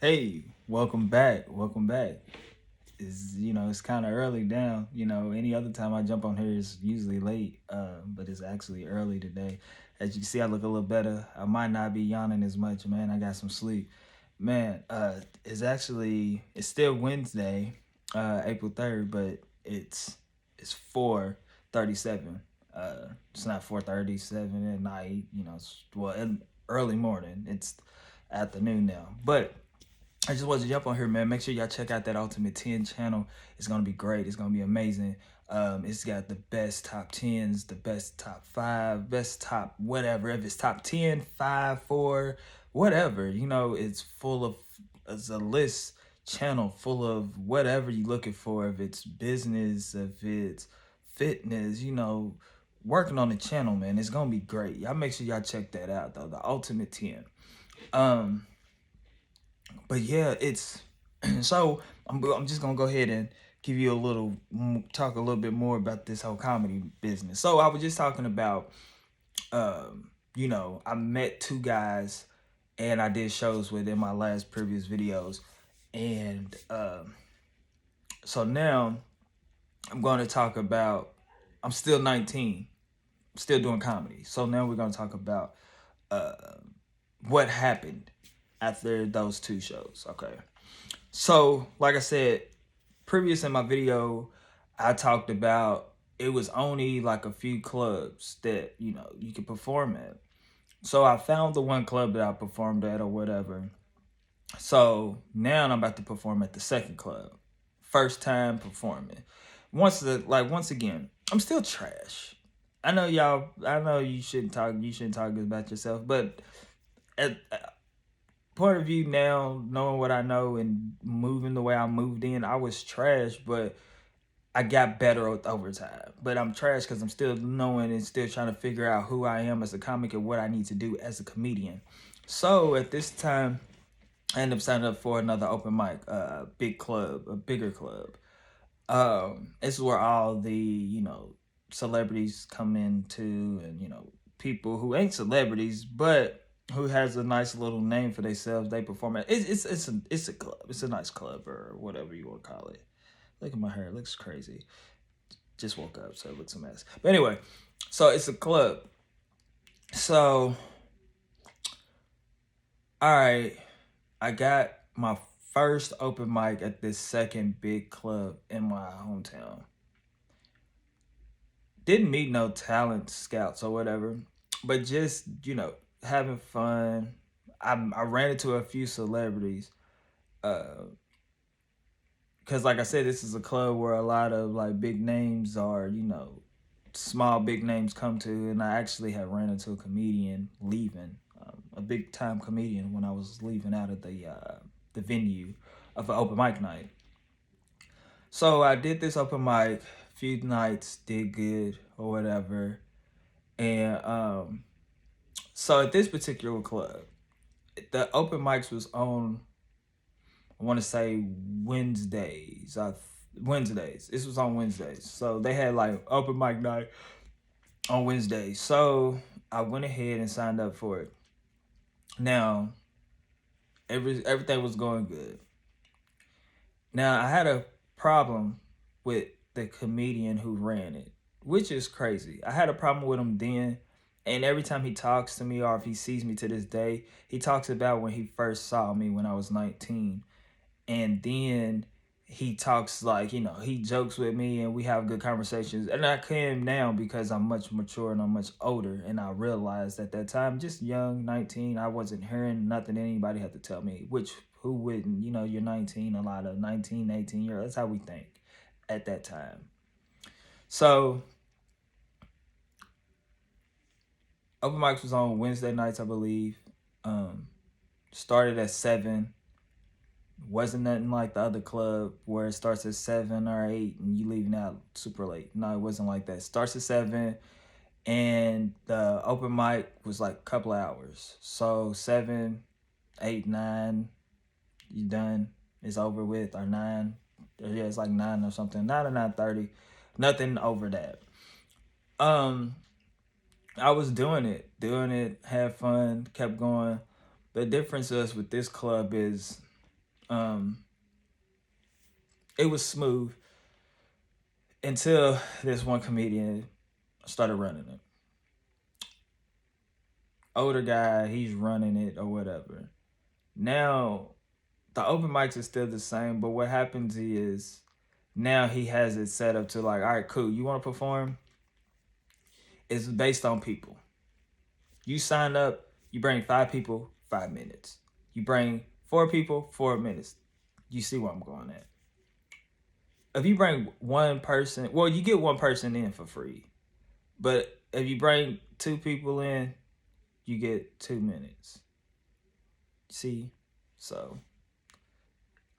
Hey, welcome back. Welcome back. It's kind of early now. Any other time I jump on here is usually late, but it's actually early today. As you can see, I look a little better. I might not be yawning as much, man. I got some sleep. Man, it's still Wednesday, April 3rd, but it's 4:37. It's not 4:37 at night. Early morning. It's afternoon now, but I just wanted to jump on here, man. Make sure y'all check out that Ultimate 10 channel. It's gonna be great. It's gonna be amazing. It's got the best top tens, the best top five, best top whatever. If it's top 10, 5, 4, whatever, it's a list channel full of whatever you're looking for. If it's business, if it's fitness, working on the channel, man. It's gonna be great. Y'all make sure y'all check that out though. The Ultimate 10. Um, but yeah, it's so I'm just gonna go ahead and give you talk a little bit more about this whole comedy business. So I was just talking about, I met two guys and I did shows with in my last previous videos, and so now I'm going to talk about. I'm still 19, still doing comedy. So now we're gonna talk about uh, what happened after those two shows. Okay. So, like I said, previous in my video, I talked about it was only like a few clubs that, you could perform at. So I found the one club that I performed at or whatever. So now I'm about to perform at the second club. First time performing. Once again, I'm still trash. I know you shouldn't talk about yourself, but at point of view now, knowing what I know and moving the way I moved in, I was trash, but I got better over time. But I'm trash because I'm still knowing and still trying to figure out who I am as a comic and what I need to do as a comedian. So at this time, I ended up signing up for another open mic, a bigger club. This is where all the celebrities come into, and people who ain't celebrities but who has a nice little name for themselves. They perform at it's a club. It's a nice club or whatever you want to call it. Look at my hair; it looks crazy. Just woke up, so it looks a mess. But anyway, so it's a club. So all right, I got my first open mic at this second big club in my hometown. Didn't meet no talent scouts or whatever, but just having fun. I ran into a few celebrities, because like I said, this is a club where a lot of like big names are, small big names come to, and I actually had ran into a comedian leaving, a big time comedian when I was leaving out of the venue of an open mic night. So I did this open mic, few nights, did good or whatever, and so at this particular club, the open mics was on. I want to say Wednesdays. Wednesdays. This was on Wednesdays, so they had like open mic night on Wednesdays. So I went ahead and signed up for it. Now, everything was going good. Now I had a problem with the comedian who ran it, which is crazy. I had a problem with him then, and every time he talks to me or if he sees me to this day, he talks about when he first saw me when I was 19. And then he talks like, he jokes with me and we have good conversations. And I can now because I'm much mature and I'm much older. And I realized at that time, just young, 19, I wasn't hearing nothing anybody had to tell me, which who wouldn't? You're 19, a lot of 19, 18-year-olds. That's how we think at that time. So open mics was on Wednesday nights, I believe. Started at 7. Wasn't nothing like the other club where it starts at 7 or 8 and you leaving out super late. No, it wasn't like that. It starts at 7 and the open mic was like a couple of hours. So 7, 8, 9, you done. It's over with. Or 9. Yeah, it's like 9 or something. 9 or 9:30. Nothing over that. Um, I was doing it, had fun, kept going. The difference is with this club is It was smooth until this one comedian started running it. Older guy, he's running it or whatever. Now, the open mics is still the same, but what happens is now he has it set up to like, all right, cool, you want to perform? It's based on people. You sign up, you bring 5 people, 5 minutes. You bring 4 people, 4 minutes. You see where I'm going at. If you bring one person, well, you get one person in for free. But if you bring 2 people in, you get 2 minutes. See? So,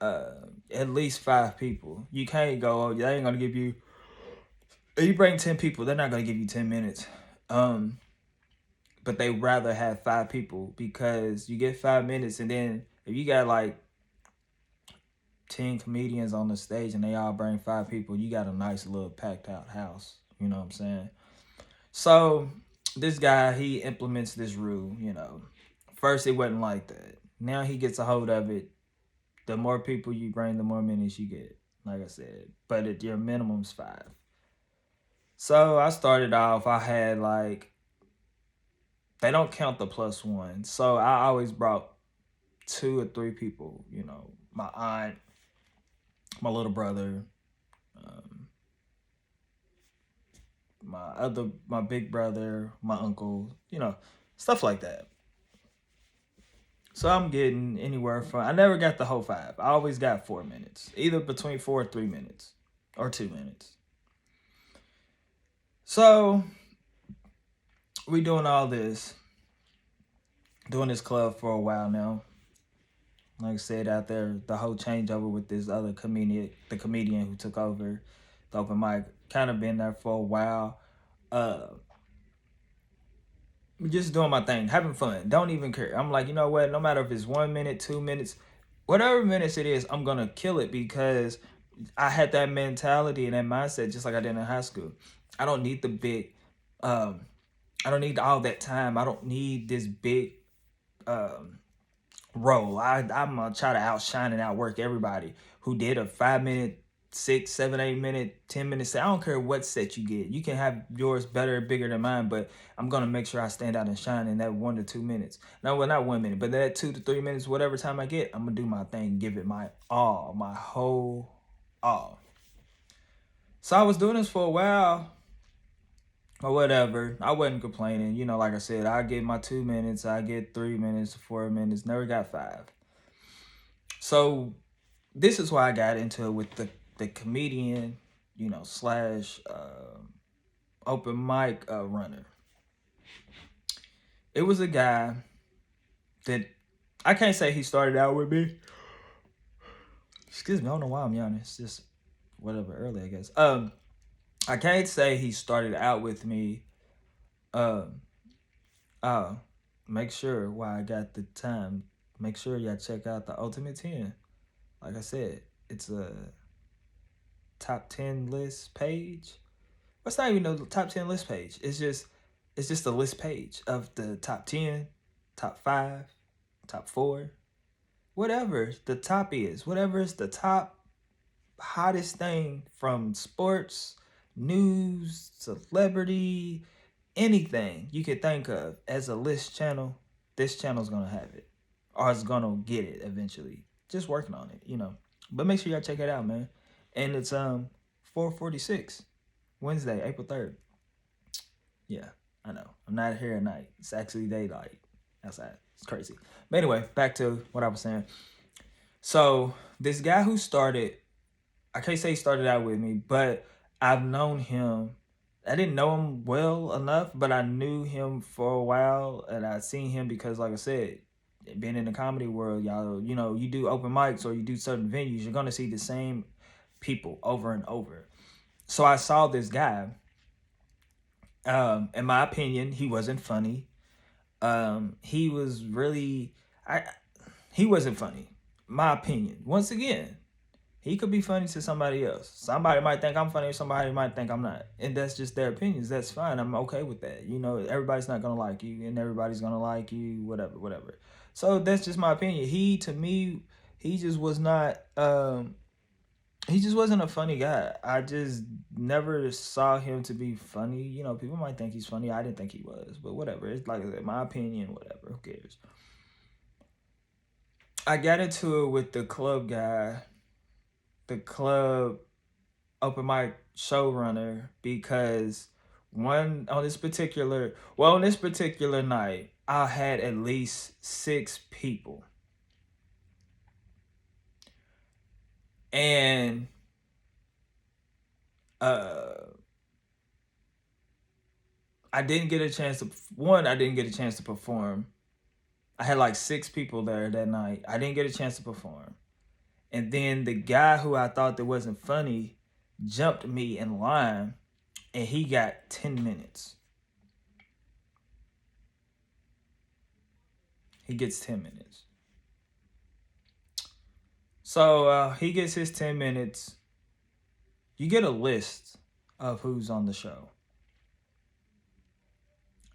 at least 5 people. You can't go, oh, they ain't going to give you, if you bring 10 people, they're not going to give you 10 minutes. But they rather have 5 people because you get 5 minutes, and then if you got like 10 comedians on the stage and they all bring 5 people, you got a nice little packed out house. You know what I'm saying? So this guy, he implements this rule, you know. First, it wasn't like that. Now he gets a hold of it. The more people you bring, the more minutes you get, like I said. But your minimum's 5. So I started off, I had like, they don't count the +1. So I always brought 2 or 3 people, you know, my aunt, my little brother, my big brother, my uncle, you know, stuff like that. So I'm getting anywhere from, I never got the whole 5. I always got 4 minutes, either between 4 or 3 minutes or 2 minutes. So we doing all this, doing this club for a while now. Like I said, out there, the whole changeover with this other comedian, the comedian who took over the open mic, kind of been there for a while. Just doing my thing, having fun, don't even care. I'm like, you know what, no matter if it's 1 minute, 2 minutes, whatever minutes it is, I'm gonna kill it because I had that mentality and that mindset just like I did in high school. I don't need the big, I don't need all that time. I don't need this big role. I'm gonna try to outshine and outwork everybody who did a 5 minute, 6, 7, 8 minute, 10 minute set. I don't care what set you get. You can have yours better, bigger than mine, but I'm gonna make sure I stand out and shine in that 1 to 2 minutes. No, well, not 1 minute, but that 2 to 3 minutes, whatever time I get, I'm gonna do my thing, give it my all, my whole all. So I was doing this for a while or whatever. I wasn't complaining. You know, like I said, I get my 2 minutes, I get 3 minutes, 4 minutes, never got 5. So this is why I got into it with the comedian, you know, slash open mic runner. It was a guy that, I can't say he started out with me. Excuse me, I don't know why I'm yawning. It's just whatever, early, I guess. I can't say he started out with me. Make sure while I got the time, make sure y'all check out the Ultimate 10. Like I said, it's a top 10 list page. What's not even the top 10 list page? It's just a list page of the top 10, top 5, top 4, whatever the top is, whatever is the top hottest thing from sports, news, celebrity, anything you could think of as a list channel. This channel's gonna have it, or it's gonna get it eventually. Just working on it, you know. But make sure y'all check it out, man. And it's 4:46, Wednesday, April 3rd. Yeah, I know. I'm not here at night. It's actually daylight outside. It's crazy. But anyway, back to what I was saying. So this guy who started, I can't say he started out with me, but I've known him. I didn't know him well enough, but I knew him for a while, and I'd seen him because, like I said, being in the comedy world, y'all, you know, you do open mics or you do certain venues, you're going to see the same people over and over. So I saw this guy. In my opinion, he wasn't funny. He was really, he wasn't funny. My opinion. Once again, he could be funny to somebody else. Somebody might think I'm funny, somebody might think I'm not. And that's just their opinions. That's fine. I'm okay with that. You know, everybody's not going to like you, and everybody's going to like you, whatever. So that's just my opinion. He he just was not. He just wasn't a funny guy. I just never saw him to be funny. You know, people might think he's funny. I didn't think he was, but whatever. It's like my opinion. Whatever. Who cares? I got into it with the club guy, the club open mic showrunner, because on this particular night, I had at least 6 people. And I didn't get a chance to perform. I had like 6 people there that night. I didn't get a chance to perform. And then the guy who I thought that wasn't funny jumped me in line, and he got 10 minutes. He gets 10 minutes. So he gets his 10 minutes. You get a list of who's on the show.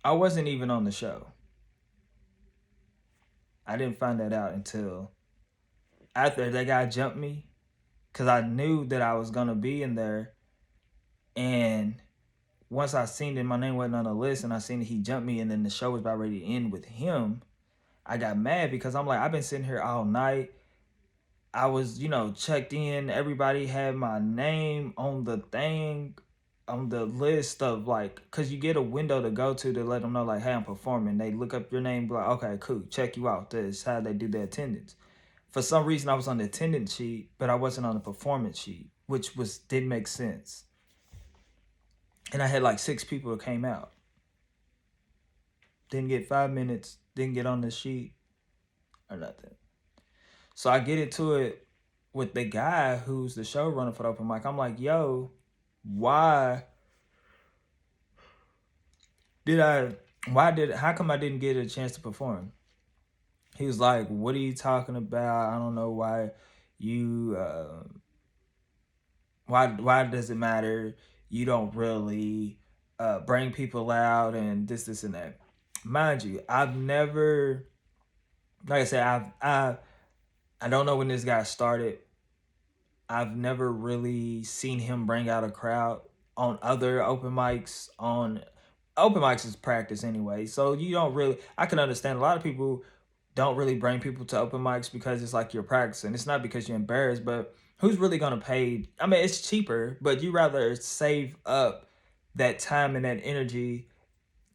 I wasn't even on the show. I didn't find that out until after that guy jumped me, because I knew that I was going to be in there. And once I seen that my name wasn't on the list, and I seen that he jumped me, and then the show was about ready to end with him, I got mad, because I'm like, I've been sitting here all night. I was, checked in. Everybody had my name on the thing, on the list of like, because you get a window to go to let them know, like, hey, I'm performing. They look up your name, like, okay, cool, check you out. This is how they do the attendance. For some reason, I was on the attendance sheet, but I wasn't on the performance sheet, which didn't make sense. And I had like 6 people that came out. Didn't get 5 minutes, didn't get on the sheet or nothing. So I get into it with the guy who's the showrunner for the open mic. I'm like, yo, how come I didn't get a chance to perform? He was like, what are you talking about? I don't know why you, why does it matter? You don't really bring people out and this and that. Mind you, I've never, like I said, I don't know when this guy started. I've never really seen him bring out a crowd on other open mics. Open mics is practice anyway, so you don't really, I can understand a lot of people don't really bring people to open mics because it's like you're practicing. It's not because you're embarrassed, but who's really going to pay? I mean, it's cheaper, but you rather save up that time and that energy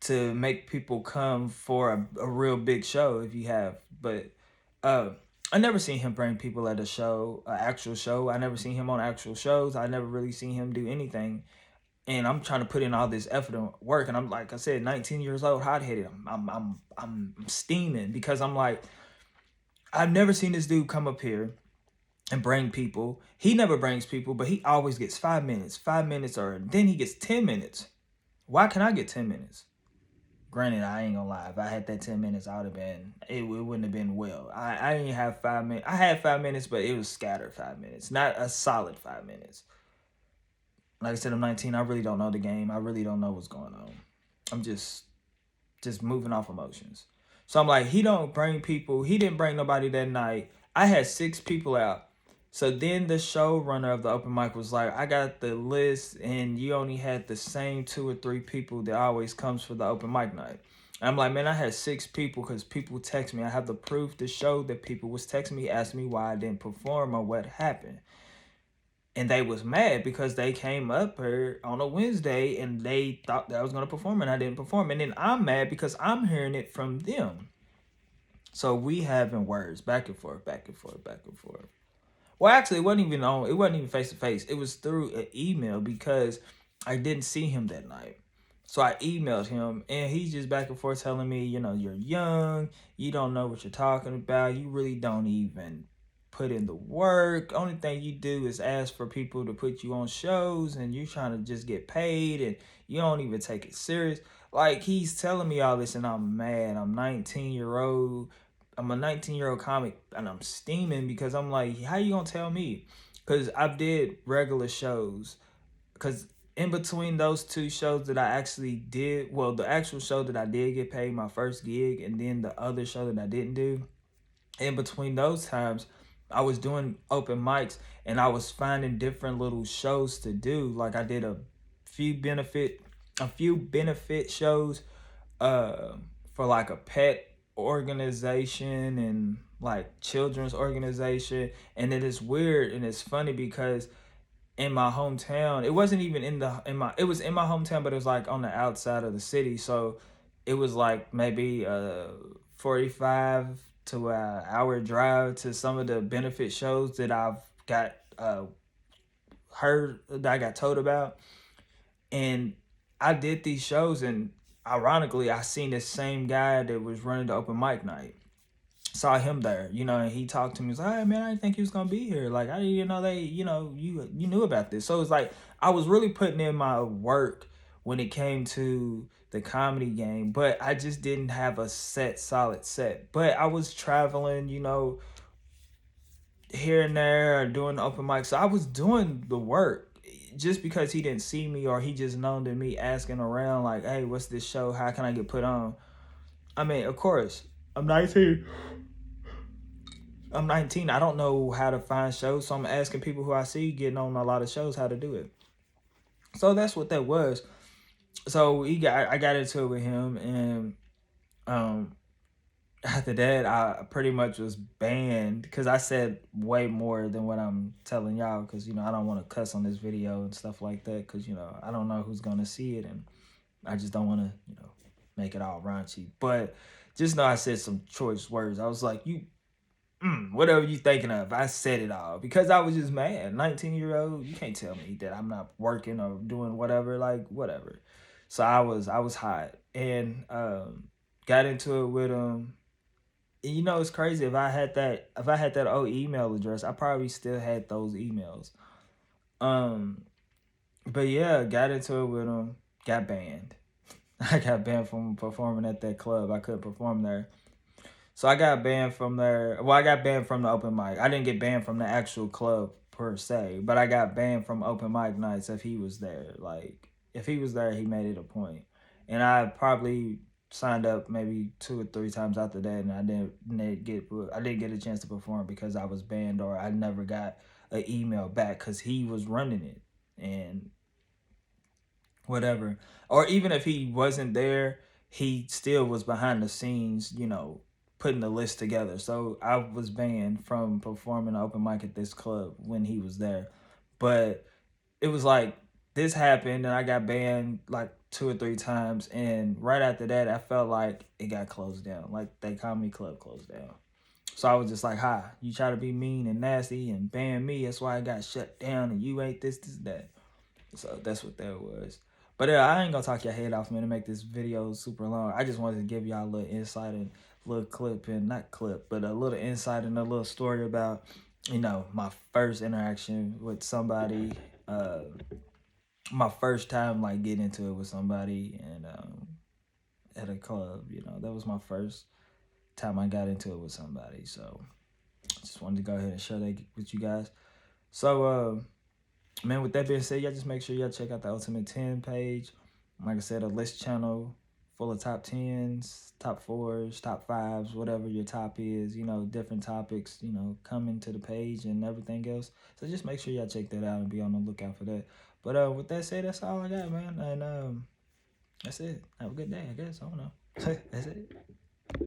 to make people come for a real big show if you have. But I never seen him bring people at a show, an actual show. I never seen him on actual shows. I never really seen him do anything. And I'm trying to put in all this effort and work, and I'm, like I said, 19 years old, hot-headed. I'm steaming, because I'm like, I've never seen this dude come up here and bring people. He never brings people, but he always gets 5 minutes, or then he gets 10 minutes. Why can I get 10 minutes? Granted, I ain't gonna lie. If I had that 10 minutes, I would have been, it wouldn't have been well. I didn't have 5 minutes. I had 5 minutes, but it was scattered 5 minutes, not a solid 5 minutes. Like I said, I'm 19. I really don't know the game. I really don't know what's going on. I'm just moving off emotions. So I'm like, he don't bring people. He didn't bring nobody that night. I had 6 people out. So then the showrunner of the open mic was like, I got the list, and you only had the same 2 or 3 people that always comes for the open mic night. And I'm like, man, I had 6 people because people text me. I have the proof to show that people was texting me, asking me why I didn't perform or what happened. And they was mad because they came up here on a Wednesday and they thought that I was going to perform, and I didn't perform. And then I'm mad because I'm hearing it from them. So we having words back and forth, back and forth, back and forth. Well, actually, it wasn't even face to face. It was through an email, because I didn't see him that night. So I emailed him, and he's just back and forth telling me, you're young, you don't know what you're talking about, you really don't even put in the work. Only thing you do is ask for people to put you on shows, and you're trying to just get paid, and you don't even take it serious. Like, he's telling me all this, and I'm mad. I'm a 19-year-old comic, and I'm steaming, because I'm like, how you gonna tell me? Because I did regular shows. Because in between those 2 shows that I actually did, well, the actual show that I did get paid, my first gig, and then the other show that I didn't do, in between those times, I was doing open mics and I was finding different little shows to do. Like I did few benefit a few benefit shows for like a pet organization and like children's organization. And it is weird and it's funny because in my hometown, it wasn't even it was in my hometown, but it was like on the outside of the city. So it was like maybe 45 to an hour drive to some of the benefit shows that I've got heard, that I got told about. And I did these shows, and ironically I seen this same guy that was running the open mic night. Saw him there, and he talked to me. He's like, "Hey man, I didn't think he was gonna be here. Like, I didn't even know you knew about this." So it's like I was really putting in my work when it came to the comedy game, but I just didn't have a solid set. But I was traveling, here and there, doing the open mic. So I was doing the work. Just because he didn't see me, or he just known to me asking around, like, "Hey, what's this show? How can I get put on?" I mean, of course, I'm 19. I don't know how to find shows, so I'm asking people who I see getting on a lot of shows how to do it. So that's what that was. So I got into it with him, and after that, I pretty much was banned because I said way more than what I'm telling y'all. Because I don't want to cuss on this video and stuff like that. Because I don't know who's gonna see it, and I just don't want to make it all raunchy. But just know I said some choice words. I was like, whatever you thinking of, I said it all because I was just mad. 19-year-old, you can't tell me that I'm not working or doing whatever, like whatever. So I was hot and got into it with him. And it's crazy. If I had that old email address, I probably still had those emails. But yeah, got into it with him, got banned. I got banned from performing at that club. I couldn't perform there. So I got banned from there. Well, I got banned from the open mic. I didn't get banned from the actual club per se, but I got banned from open mic nights if he was there. Like, if he was there, he made it a point. And I probably signed up maybe 2 or 3 times after that, and I didn't get a chance to perform because I was banned, or I never got an email back because he was running it and whatever. Or even if he wasn't there, he still was behind the scenes, putting the list together. So I was banned from performing an open mic at this club when he was there. But it was like this happened and I got banned like 2 or 3 times, and right after that I felt like it got closed down. Like that comedy club closed down. So I was just like, "Hi, you try to be mean and nasty and ban me, that's why I got shut down, and you ain't this, that." So that's what that was. But I ain't gonna talk your head off, man, to make this video super long. I just wanted to give y'all a little insight and little clip, and not clip, but a little insight and a little story about, my first interaction with somebody, my first time like getting into it with somebody, and at a club. That was my first time I got into it with somebody. So just wanted to go ahead and share that with you guys. So man, with that being said, y'all just make sure y'all check out the Ultimate 10 page. Like I said, a list channel full of top 10s, top 4s, top 5s, whatever your top is, different topics, coming to the page and everything else. So just make sure y'all check that out and be on the lookout for that. But with that said, that's all I got, man. And that's it. Have a good day, I guess. I don't know. That's it.